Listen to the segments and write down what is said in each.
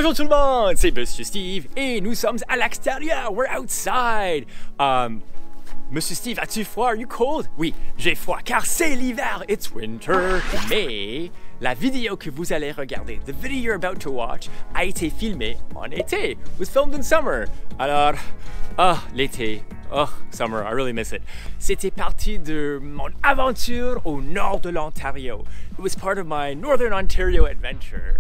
Bonjour tout le monde, c'est Monsieur Steve et nous sommes à l'extérieur. We're outside. Monsieur Steve, as-tu froid? Are you cold? Oui, j'ai froid car c'est l'hiver. It's winter. Mais la vidéo que vous allez regarder, the video you're about to watch, a été filmée en été. It was filmed in summer. Alors, l'été. Oh, summer, I really miss it. C'était partie de mon aventure au nord de l'Ontario. It was part of my Northern Ontario adventure.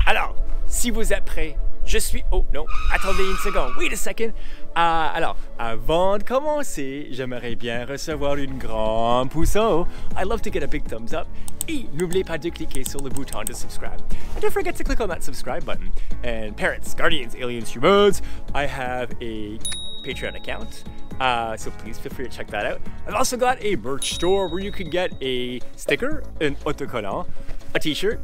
Alors, si vous êtes prêts, je suis... Oh non, attendez une seconde. Wait a second. Alors, avant de commencer, j'aimerais bien recevoir une grande pouce haut. I'd love to get a big thumbs up. Et n'oubliez pas de cliquer sur le bouton de subscribe. And don't forget to click on that subscribe button. And parents, guardians, aliens, humans, I have a Patreon account. So please feel free to check that out. I've also got a merch store where you can get a sticker, un autocollant, a t-shirt,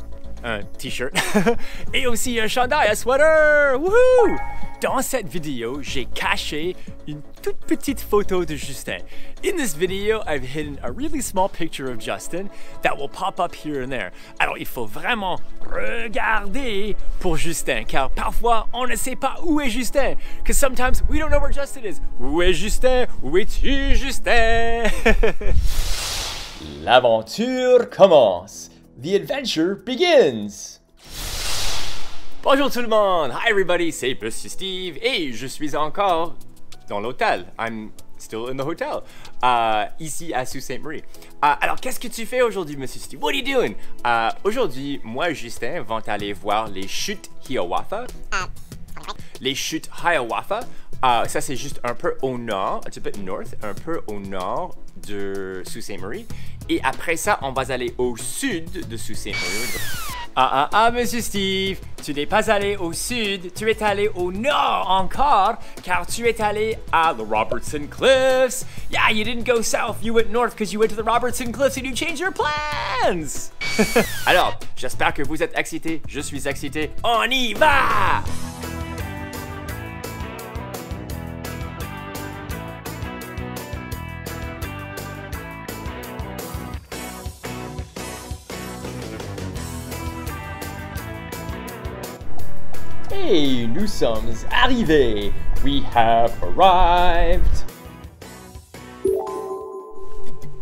et aussi un chandail, un sweater. Woohoo! Dans cette vidéo, j'ai caché une toute petite photo de Justin. In this video, I've hidden a really small picture of Justin that will pop up here and there. Alors, il faut vraiment regarder pour Justin, car parfois, on ne sait pas où est Justin. Because sometimes, we don't know where Justin is. Où est Justin? Où es-tu, Justin? L'aventure commence. The adventure begins! Bonjour tout le monde! Hi everybody, c'est Monsieur Steve et je suis encore dans l'hôtel. I'm still in the hotel. Ici à Sault Ste. Marie. Alors, qu'est-ce que tu fais aujourd'hui, Monsieur Steve? What are you doing? Aujourd'hui, moi et Justin vont aller voir les chutes Hiawatha. Les chutes Hiawatha. Ça, c'est juste un peu au nord, un petit peu north, un peu au nord de Sault Ste. Marie. Et après ça, on va aller au sud de Sault Ste. Marie. Monsieur Steve, tu n'es pas allé au sud, tu es allé au nord encore, car tu es allé à the Robertson Cliffs. Yeah, you didn't go south, you went north because you went to the Robertson Cliffs and you changed your plans. Alors, j'espère que vous êtes excités, je suis excité, on y va! Hey, nous sommes arrivés. We have arrived.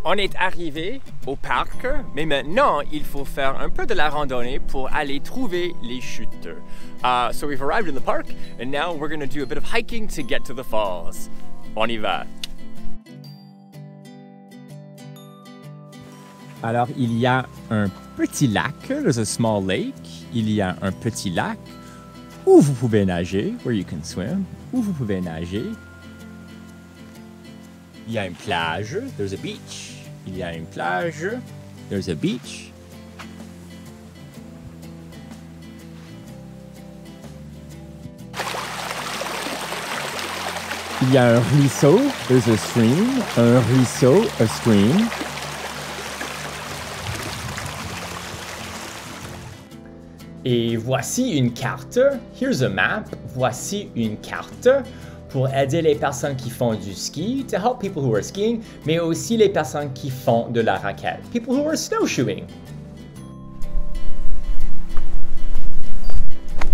On est arrivé au parc, mais maintenant, il faut faire un peu de la randonnée pour aller trouver les chutes. So we've arrived in the park, and now we're going to do a bit of hiking to get to the falls. On y va. Alors, il y a un petit lac. There's a small lake. Il y a un petit lac où vous pouvez nager, where you can swim, où vous pouvez nager. Il y a une plage, there's a beach. Il y a une plage, there's a beach. Il y a un ruisseau, there's a stream, un ruisseau, a stream. Et voici une carte. Here's a map. Voici une carte pour aider les personnes qui font du ski, to help people who are skiing, mais aussi les personnes qui font de la raquette, people who are snowshoeing.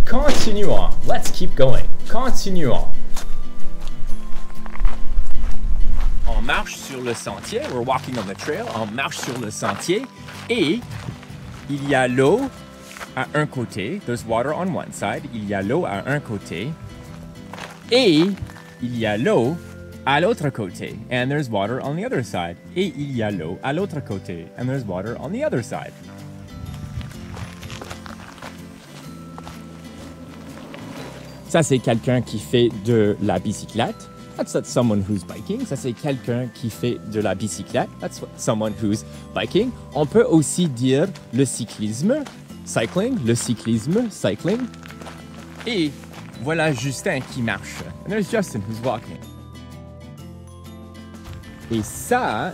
Continuons. Let's keep going. Continuons. On marche sur le sentier. We're walking on the trail. On marche sur le sentier et il y a l'eau à un côté, there's water on one side, il y a l'eau à un côté, et il y a l'eau à l'autre côté, and there's water on the other side, et il y a l'eau à l'autre côté, and there's water on the other side. Ça, c'est quelqu'un qui fait de la bicyclette. That's someone who's biking. Ça, c'est quelqu'un qui fait de la bicyclette. That's someone who's biking. On peut aussi dire le cyclisme. Cycling, le cyclisme, cycling. Et voilà Justin qui marche. And there's Justin who's walking. Et ça,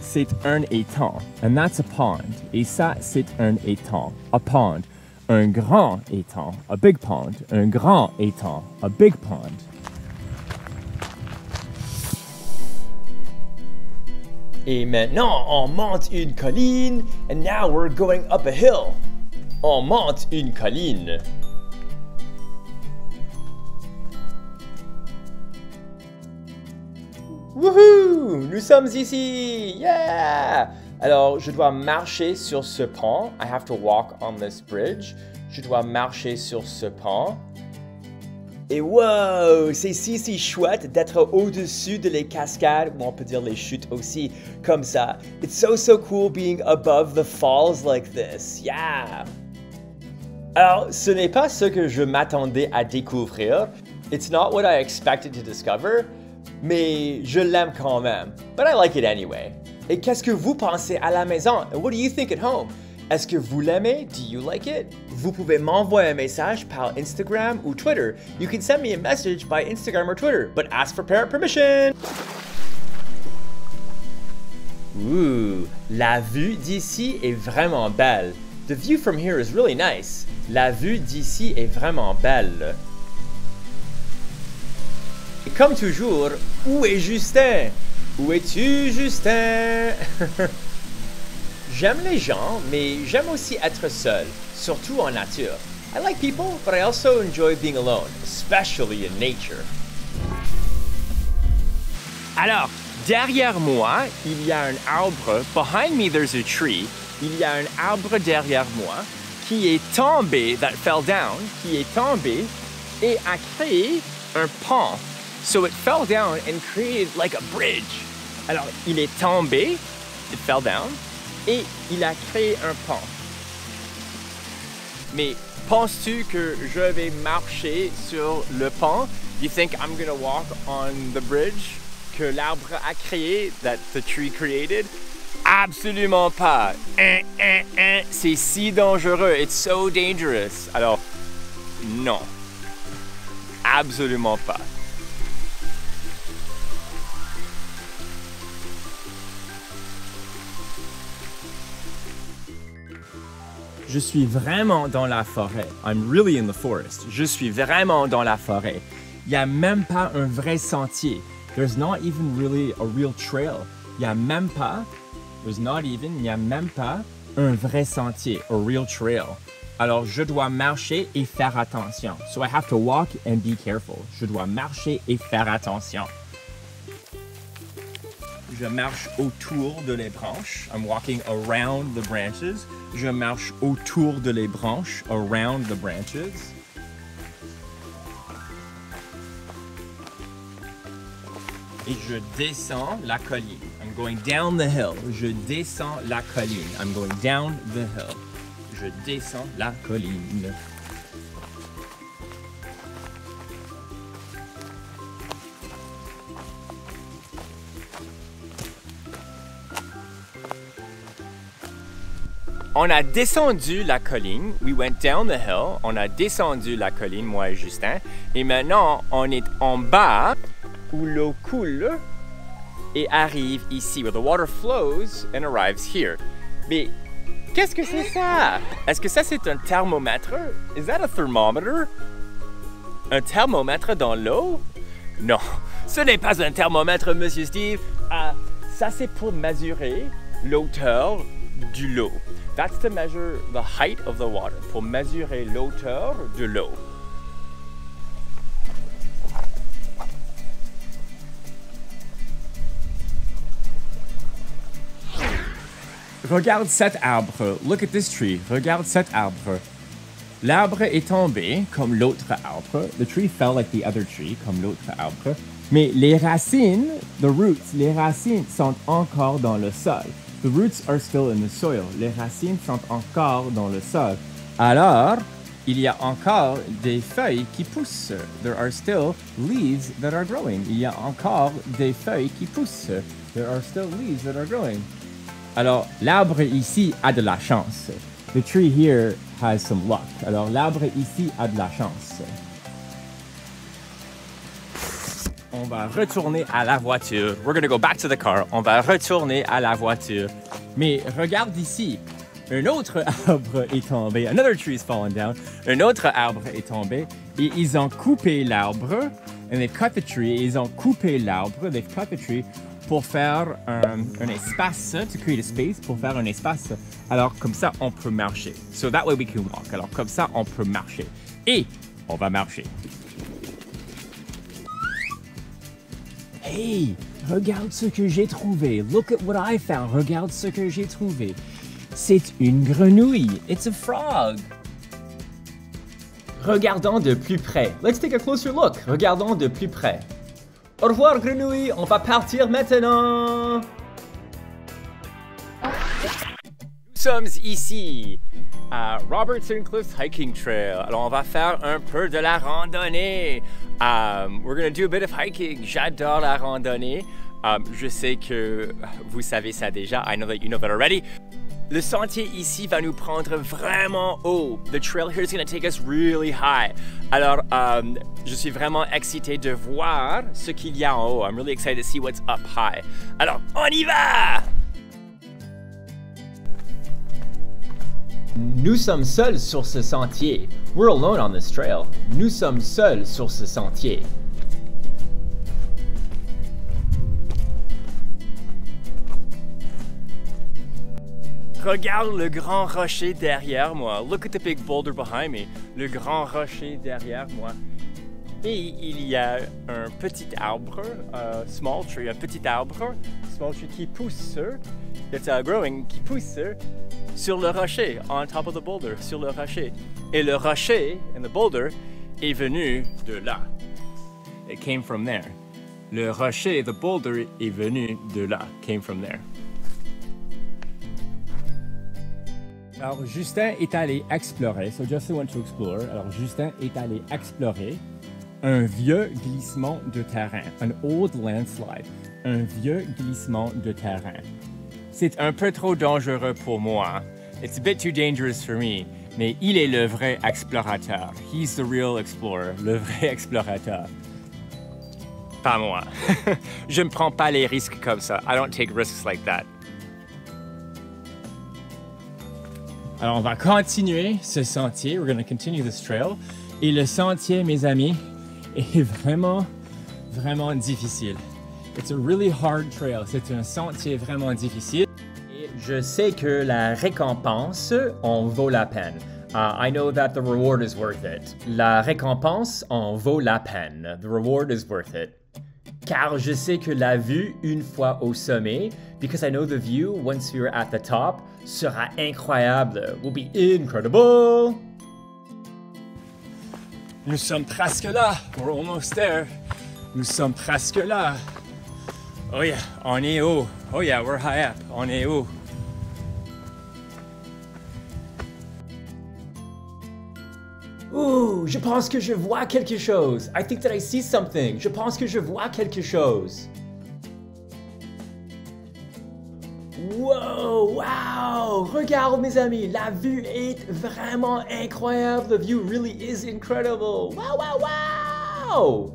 c'est un étang. And that's a pond. Et ça, c'est un étang. A pond. Un grand étang. A big pond. Un grand étang. A big pond. Et maintenant, on monte une colline. And now we're going up a hill. On monte une colline. Wouhou! Nous sommes ici! Yeah! Alors, je dois marcher sur ce pont. I have to walk on this bridge. Je dois marcher sur ce pont. Et wow! C'est si chouette d'être au-dessus de les cascades, ou on peut dire les chutes aussi, comme ça. It's so cool being above the falls like this. Yeah! Alors, ce n'est pas ce que je m'attendais à découvrir. It's not what I expected to discover, mais je l'aime quand même. But I like it anyway. Et qu'est-ce que vous pensez à la maison? And what do you think at home? Est-ce que vous l'aimez? Do you like it? Vous pouvez m'envoyer un message par Instagram ou Twitter. You can send me a message by Instagram or Twitter, but ask for parent permission. Ouh, la vue d'ici est vraiment belle. The view from here is really nice. La vue d'ici est vraiment belle. Et comme toujours, où est Justin? Où es-tu, Justin? J'aime les gens, mais j'aime aussi être seul, surtout en nature. I like people, but I also enjoy being alone, especially in nature. Alors, derrière moi, il y a un arbre. Behind me, there's a tree. Il y a un arbre derrière moi qui est tombé, that fell down, qui est tombé et a créé un pont. So it fell down and created like a bridge. Alors, il est tombé, it fell down, et il a créé un pont. Mais penses-tu que je vais marcher sur le pont? You think I'm gonna walk on the bridge que l'arbre a créé, that the tree created? Absolument pas. C'est si dangereux. It's so dangerous. Alors, non. Absolument pas. Je suis vraiment dans la forêt. I'm really in the forest. Je suis vraiment dans la forêt. Il n'y a même pas un vrai sentier. There's not even really a real trail. Il n'y a même pas, il n'y a même pas un vrai sentier, a real trail. Alors, je dois marcher et faire attention. So I have to walk and be careful. Je dois marcher et faire attention. Je marche autour de les branches. I'm walking around the branches. Je marche autour de les branches, around the branches. Et je descends la colline. I'm going down the hill. Je descends la colline. I'm going down the hill. Je descends la colline. On a descendu la colline. We went down the hill. On a descendu la colline, moi et Justin. Et maintenant, on est en bas où l'eau coule et arrive ici, where the water flows and arrives here. Mais qu'est-ce que c'est ça? Est-ce que ça c'est un thermomètre? Is that a thermometer? Un thermomètre dans l'eau? Non, ce n'est pas un thermomètre, Monsieur Steve. Ça c'est pour mesurer l'hauteur de l'eau. That's to measure the height of the water. Pour mesurer l'hauteur de l'eau. Regarde cet arbre. Look at this tree. Regarde cet arbre. L'arbre est tombé comme l'autre arbre. The tree fell like the other tree, comme l'autre arbre. Mais les racines, the roots, les racines sont encore dans le sol. The roots are still in the soil. Les racines sont encore dans le sol. Alors, il y a encore des feuilles qui poussent. There are still leaves that are growing. Il y a encore des feuilles qui poussent. There are still leaves that are growing. Alors, l'arbre ici a de la chance. The tree here has some luck. Alors, l'arbre ici a de la chance. On va retourner à la voiture. We're gonna go back to the car. On va retourner à la voiture. Mais regarde ici. Un autre arbre est tombé. Another tree is fallen down. Un autre arbre est tombé. Et ils ont coupé l'arbre. And they've cut the tree. Ils ont coupé l'arbre. They've cut the tree pour faire un espace, to create a space, pour faire un espace. Alors, comme ça, on peut marcher. So that way we can walk. Alors, comme ça, on peut marcher. Et on va marcher. Hey, Regarde ce que j'ai trouvé. Look at what I found. Regarde ce que j'ai trouvé. C'est une grenouille. It's a frog. Regardons de plus près. Let's take a closer look. Regardons de plus près. Au revoir, grenouille. On va partir maintenant. Nous sommes ici à Robertson Cliffs Hiking Trail. Alors, on va faire un peu de la randonnée. We're gonna do a bit of hiking. J'adore la randonnée. Je sais que vous savez ça déjà. I know that you know that already. Le sentier ici va nous prendre vraiment haut. The trail here is going to take us really high. Alors, je suis vraiment excité de voir ce qu'il y a en haut. I'm really excited to see what's up high. Alors, on y va! Nous sommes seuls sur ce sentier. We're alone on this trail. Nous sommes seuls sur ce sentier. Regarde le grand rocher derrière moi. Look at the big boulder behind me. Le grand rocher derrière moi. Et il y a un petit arbre, small tree, un petit arbre, small tree qui pousse, it's growing, qui pousse sur le rocher, on top of the boulder, sur le rocher. Et le rocher, and the boulder, est venu de là. It came from there. Le rocher, the boulder, est venu de là, came from there. Alors, Justin est allé explorer. So Justin went to explore. Alors, Justin est allé explorer un vieux glissement de terrain. An old landslide. Un vieux glissement de terrain. C'est un peu trop dangereux pour moi. It's a bit too dangerous for me. Mais il est le vrai explorateur. He's the real explorer. Le vrai explorateur. Pas moi. Je ne prends pas les risques comme ça. I don't take risks like that. Alors, on va continuer ce sentier. We're going to continue this trail. Et le sentier, mes amis, est vraiment, vraiment difficile. It's a really hard trail. C'est un sentier vraiment difficile. Et je sais que la récompense en vaut la peine. I know that the reward is worth it. La récompense en vaut la peine. The reward is worth it. Car je sais que la vue une fois au sommet, because I know the view once you're at the top, sera incroyable. Will be incredible. Nous sommes presque là. We're almost there. Nous sommes presque là. Oh yeah, on est haut. Oh yeah, we're high up. On est haut. Ouh, je pense que je vois quelque chose. I think that I see something. Je pense que je vois quelque chose. Wow, wow! Regarde mes amis, la vue est vraiment incroyable. The view really is incredible. Wow, wow, wow!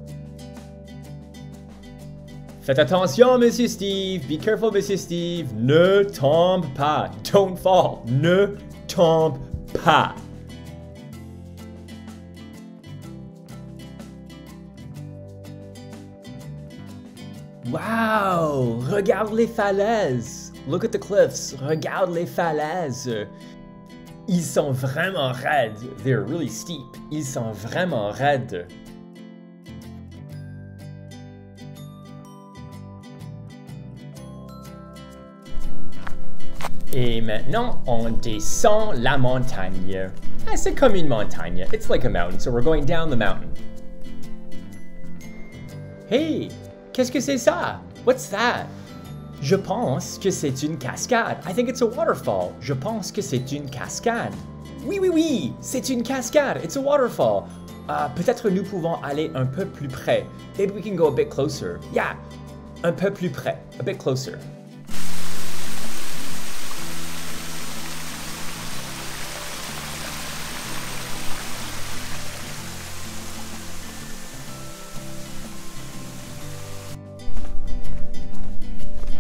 Faites attention, Monsieur Steve. Be careful, Monsieur Steve. Ne tombe pas. Don't fall. Ne tombe pas. Wow! Regarde les falaises! Look at the cliffs! Regarde les falaises! Ils sont vraiment raides. They're really steep. Ils sont vraiment raides. Et maintenant, on descend la montagne. Ah, c'est comme une montagne. It's like a mountain, so we're going down the mountain. Hey! Qu'est-ce que c'est ça? What's that? Je pense que c'est une cascade. I think it's a waterfall. Je pense que c'est une cascade. Oui, oui, oui, c'est une cascade. It's a waterfall. Peut-être nous pouvons aller un peu plus près. Maybe we can go a bit closer. Yeah, un peu plus près. A bit closer.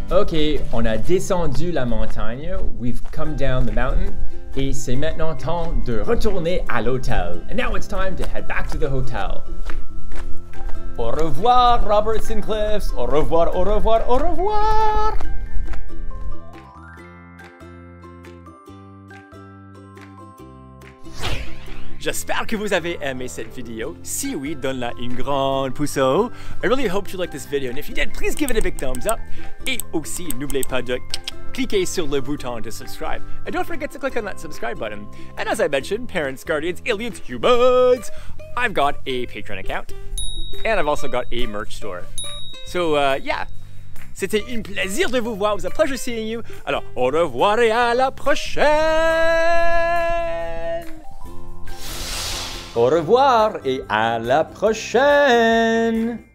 Ok, on a descendu la montagne, we've come down the mountain, et c'est maintenant temps de retourner à l'hôtel. And now it's time to head back to the hotel. Au revoir, Robertson Cliffs. Au revoir, au revoir, au revoir. j'espère que vous avez aimé cette vidéo. Si oui, donne-la une grande pouce haut. I really hope you liked this video, and if you did, please give it a big thumbs up. Et aussi, n'oubliez pas de cliquer sur le bouton to subscribe. And don't forget to click on that subscribe button. And as I mentioned, parents, guardians, aliens, humans, I've got a Patreon account. And I've also got a merch store. So, yeah. C'était un plaisir de vous voir. It was a pleasure seeing you. Alors, au revoir et à la prochaine. Au revoir et à la prochaine!